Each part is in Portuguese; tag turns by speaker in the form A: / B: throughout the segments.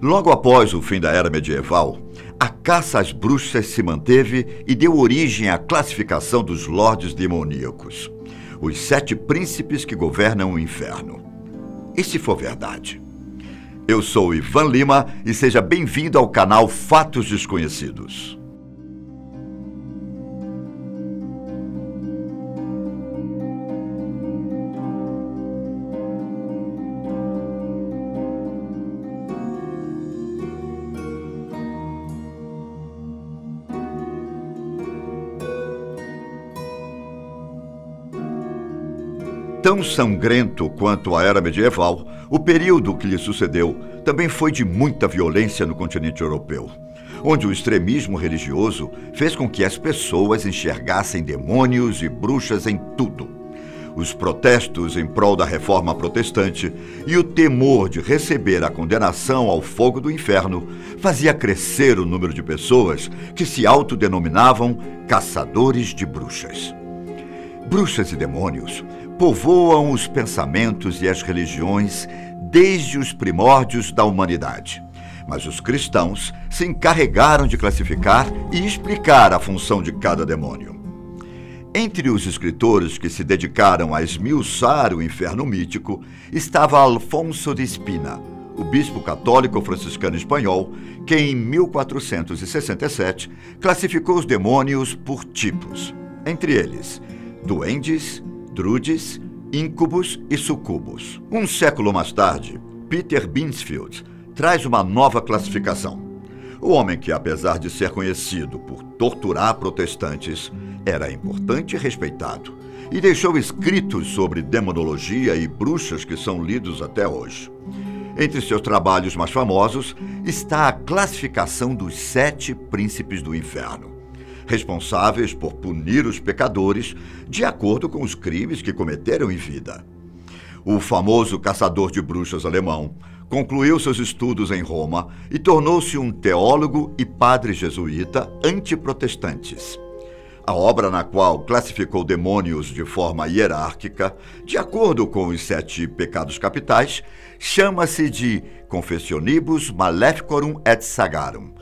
A: Logo após o fim da Era Medieval, a caça às bruxas se manteve e deu origem à classificação dos lordes demoníacos, os 7 príncipes que governam o inferno. E se for verdade? Eu sou Ivan Lima e seja bem-vindo ao canal Fatos Desconhecidos. Tão sangrento quanto a Era Medieval, o período que lhe sucedeu também foi de muita violência no continente europeu, onde o extremismo religioso fez com que as pessoas enxergassem demônios e bruxas em tudo. Os protestos em prol da reforma protestante e o temor de receber a condenação ao fogo do inferno fazia crescer o número de pessoas que se autodenominavam caçadores de bruxas. Bruxas e demônios povoam os pensamentos e as religiões desde os primórdios da humanidade. Mas os cristãos se encarregaram de classificar e explicar a função de cada demônio. Entre os escritores que se dedicaram a esmiuçar o inferno mítico estava Alfonso de Espina, o bispo católico franciscano espanhol, que em 1467 classificou os demônios por tipos, entre eles duendes, druides, íncubos e sucubos. Um século mais tarde, Peter Binsfeld traz uma nova classificação. O homem que, apesar de ser conhecido por torturar protestantes, era importante e respeitado, e deixou escritos sobre demonologia e bruxas que são lidos até hoje. Entre seus trabalhos mais famosos está a classificação dos 7 príncipes do inferno, responsáveis por punir os pecadores de acordo com os crimes que cometeram em vida. O famoso caçador de bruxas alemão concluiu seus estudos em Roma e tornou-se um teólogo e padre jesuíta antiprotestantes. A obra na qual classificou demônios de forma hierárquica, de acordo com os 7 pecados capitais, chama-se de Confessionibus Maleficorum et Sagarum,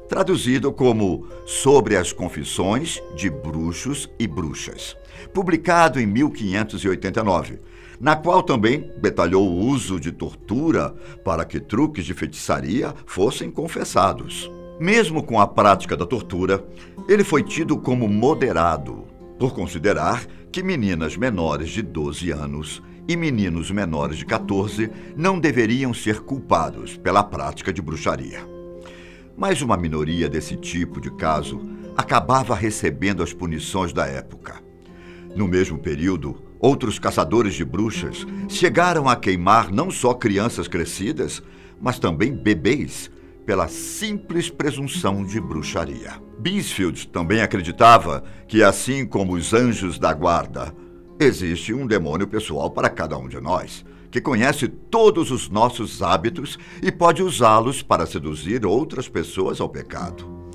A: traduzido como Sobre as Confissões de Bruxos e Bruxas, publicado em 1589, na qual também detalhou o uso de tortura para que truques de feitiçaria fossem confessados. Mesmo com a prática da tortura, ele foi tido como moderado, por considerar que meninas menores de 12 anos e meninos menores de 14 não deveriam ser culpados pela prática de bruxaria. Mas uma minoria desse tipo de caso acabava recebendo as punições da época. No mesmo período, outros caçadores de bruxas chegaram a queimar não só crianças crescidas, mas também bebês, pela simples presunção de bruxaria. Binsfeld também acreditava que, assim como os anjos da guarda, existe um demônio pessoal para cada um de nós, que conhece todos os nossos hábitos e pode usá-los para seduzir outras pessoas ao pecado.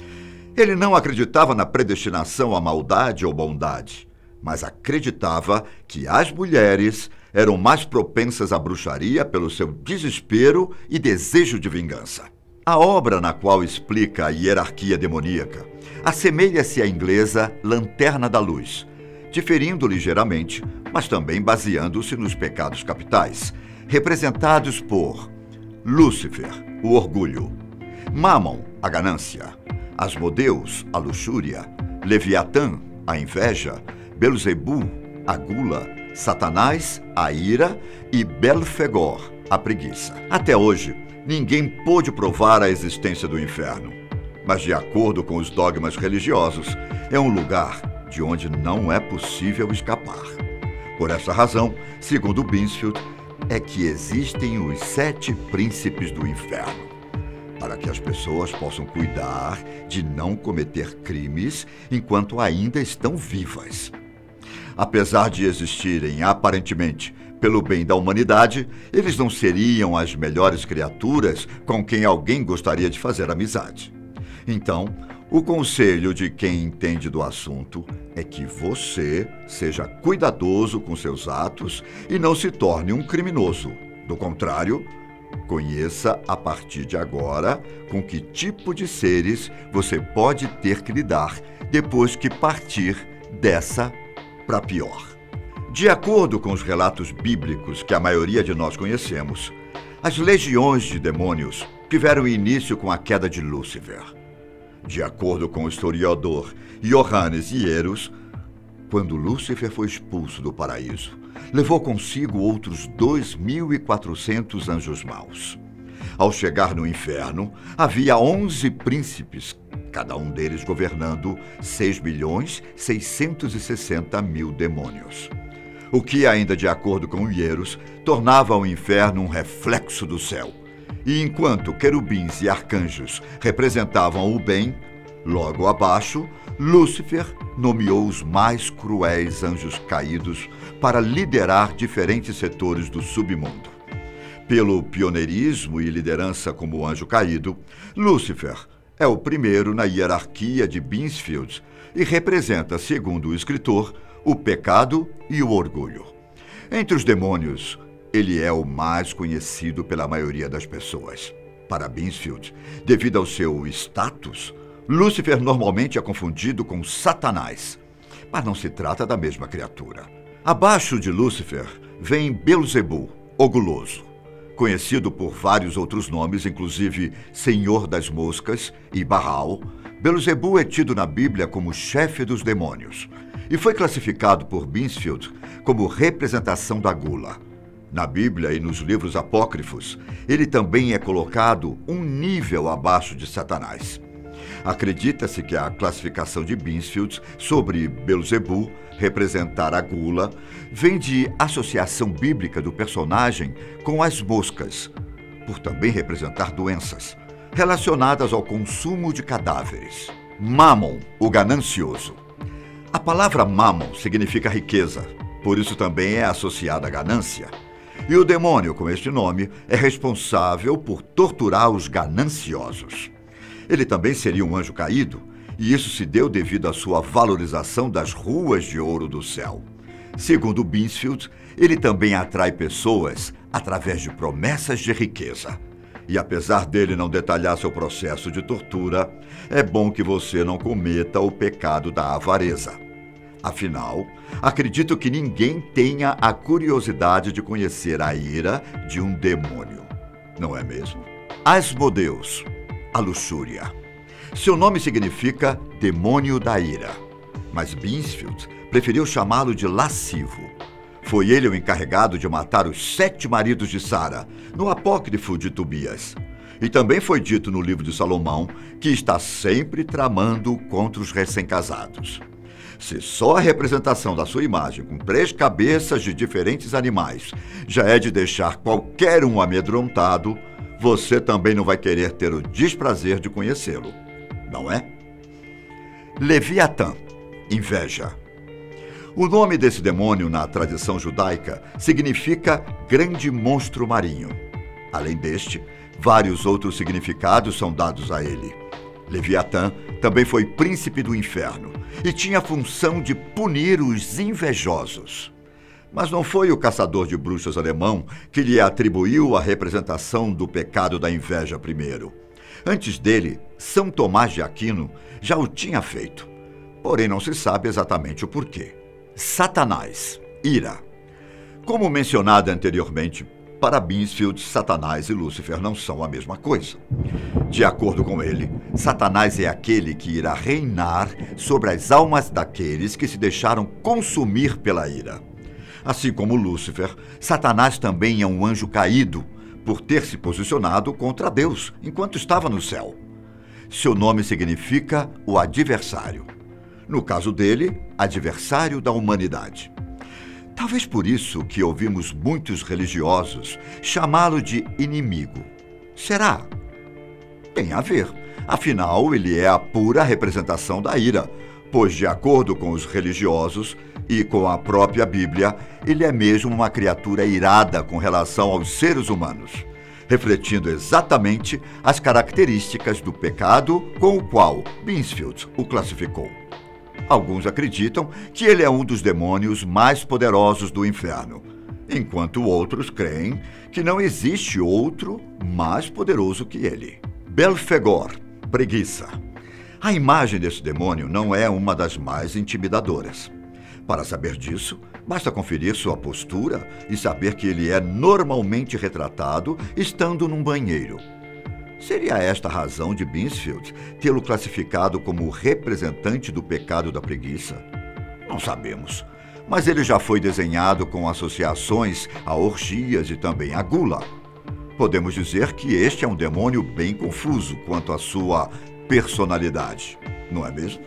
A: Ele não acreditava na predestinação à maldade ou bondade, mas acreditava que as mulheres eram mais propensas à bruxaria pelo seu desespero e desejo de vingança. A obra na qual explica a hierarquia demoníaca assemelha-se à inglesa Lanterna da Luz, diferindo ligeiramente, mas também baseando-se nos pecados capitais, representados por Lúcifer, o orgulho; Mammon, a ganância; Asmodeus, a luxúria; Leviatã, a inveja; Belzebu, a gula; Satanás, a ira; e Belfegor, a preguiça. Até hoje, ninguém pôde provar a existência do inferno, mas, de acordo com os dogmas religiosos, é um lugar de onde não é possível escapar. Por essa razão, segundo Binsfeld, é que existem os 7 príncipes do inferno, para que as pessoas possam cuidar de não cometer crimes enquanto ainda estão vivas. Apesar de existirem, aparentemente, pelo bem da humanidade, eles não seriam as melhores criaturas com quem alguém gostaria de fazer amizade. Então, o conselho de quem entende do assunto é que você seja cuidadoso com seus atos e não se torne um criminoso. Do contrário, Conheça a partir de agora com que tipo de seres você pode ter que lidar depois que partir dessa para pior. De acordo com os relatos bíblicos que a maioria de nós conhecemos, as legiões de demônios tiveram início com a queda de Lúcifer. De acordo com o historiador Johannes Ierus, quando Lúcifer foi expulso do paraíso, levou consigo outros 2.400 anjos maus. Ao chegar no inferno, havia 11 príncipes, cada um deles governando 6.660.000 demônios. O que, ainda de acordo com Ierus, tornava o inferno um reflexo do céu. E enquanto querubins e arcanjos representavam o bem, logo abaixo, Lúcifer nomeou os mais cruéis anjos caídos para liderar diferentes setores do submundo. Pelo pioneirismo e liderança como anjo caído, Lúcifer é o primeiro na hierarquia de Beansfield e representa, segundo o escritor, o pecado e o orgulho. Entre os demônios, ele é o mais conhecido pela maioria das pessoas. Para Beansfield, devido ao seu status, Lúcifer normalmente é confundido com Satanás, mas não se trata da mesma criatura. Abaixo de Lúcifer vem Belzebu, o guloso, conhecido por vários outros nomes, inclusive Senhor das Moscas e Baal. Belzebu é tido na Bíblia como chefe dos demônios e foi classificado por Beansfield como representação da gula. Na Bíblia e nos livros apócrifos, ele também é colocado um nível abaixo de Satanás. Acredita-se que a classificação de Beansfield sobre Belzebu, representar a gula, vem de associação bíblica do personagem com as moscas, por também representar doenças relacionadas ao consumo de cadáveres. Mammon, o ganancioso. A palavra Mammon significa riqueza, por isso também é associada à ganância. E o demônio com este nome é responsável por torturar os gananciosos. Ele também seria um anjo caído, e isso se deu devido à sua valorização das ruas de ouro do céu. Segundo Beansfield, ele também atrai pessoas através de promessas de riqueza. E apesar dele não detalhar seu processo de tortura, é bom que você não cometa o pecado da avareza. Afinal, acredito que ninguém tenha a curiosidade de conhecer a ira de um demônio, não é mesmo? Asmodeus, a luxúria. Seu nome significa demônio da ira, mas Beansfield preferiu chamá-lo de lascivo. Foi ele o encarregado de matar os 7 maridos de Sara, no apócrifo de Tobias. E também foi dito no livro de Salomão que está sempre tramando contra os recém-casados. Se só a representação da sua imagem com 3 cabeças de diferentes animais já é de deixar qualquer um amedrontado, você também não vai querer ter o desprazer de conhecê-lo, não é? Leviatã, inveja. O nome desse demônio na tradição judaica significa grande monstro marinho. Além deste, vários outros significados são dados a ele. Leviatã também foi príncipe do inferno e tinha a função de punir os invejosos. Mas não foi o caçador de bruxas alemão que lhe atribuiu a representação do pecado da inveja primeiro. Antes dele, São Tomás de Aquino já o tinha feito, porém não se sabe exatamente o porquê. Satanás, ira. Como mencionado anteriormente, para Beansfield, Satanás e Lúcifer não são a mesma coisa. De acordo com ele, Satanás é aquele que irá reinar sobre as almas daqueles que se deixaram consumir pela ira. Assim como Lúcifer, Satanás também é um anjo caído, por ter se posicionado contra Deus enquanto estava no céu. Seu nome significa o adversário. No caso dele, adversário da humanidade. Talvez por isso que ouvimos muitos religiosos chamá-lo de inimigo. Será? Tem a ver. Afinal, ele é a pura representação da ira, pois, de acordo com os religiosos e com a própria Bíblia, ele é mesmo uma criatura irada com relação aos seres humanos, refletindo exatamente as características do pecado com o qual Beansfield o classificou. Alguns acreditam que ele é um dos demônios mais poderosos do inferno, enquanto outros creem que não existe outro mais poderoso que ele. Belphegor, preguiça. A imagem desse demônio não é uma das mais intimidadoras. Para saber disso, basta conferir sua postura e saber que ele é normalmente retratado estando num banheiro. Seria esta a razão de Binsfeld tê-lo classificado como o representante do pecado da preguiça? Não sabemos, mas ele já foi desenhado com associações a orgias e também a gula. Podemos dizer que este é um demônio bem confuso quanto à sua personalidade, não é mesmo?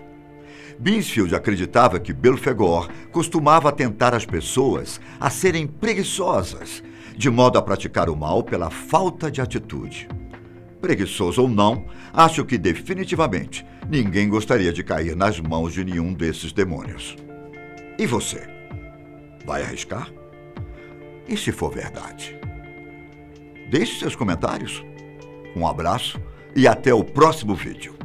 A: Binsfeld acreditava que Belphegor costumava tentar as pessoas a serem preguiçosas, de modo a praticar o mal pela falta de atitude. Preguiçoso ou não, acho que definitivamente ninguém gostaria de cair nas mãos de nenhum desses demônios. E você? Vai arriscar? E se for verdade? Deixe seus comentários. Um abraço e até o próximo vídeo.